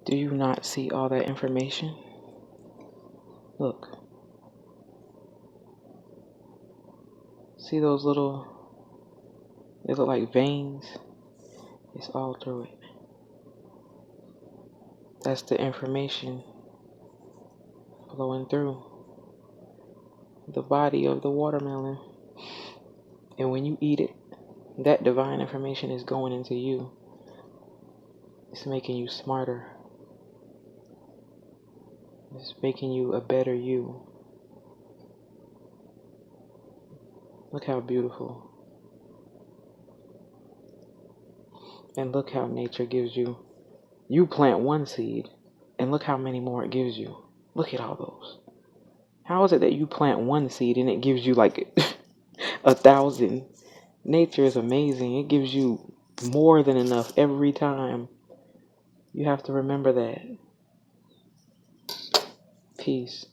Do you not see all that information? Look. See those little, they look like veins? It's all through it. That's the information flowing through the body of the watermelon. And when you eat it, that divine information is going into you. It's making you smarter. It's making you a better you. Look how beautiful. And look how nature gives you. You plant one seed, and look how many more it gives you. Look at all those. How is it that you plant one seed and it gives you like 1,000? Nature is amazing. It gives you more than enough every time. You have to remember that. Peace.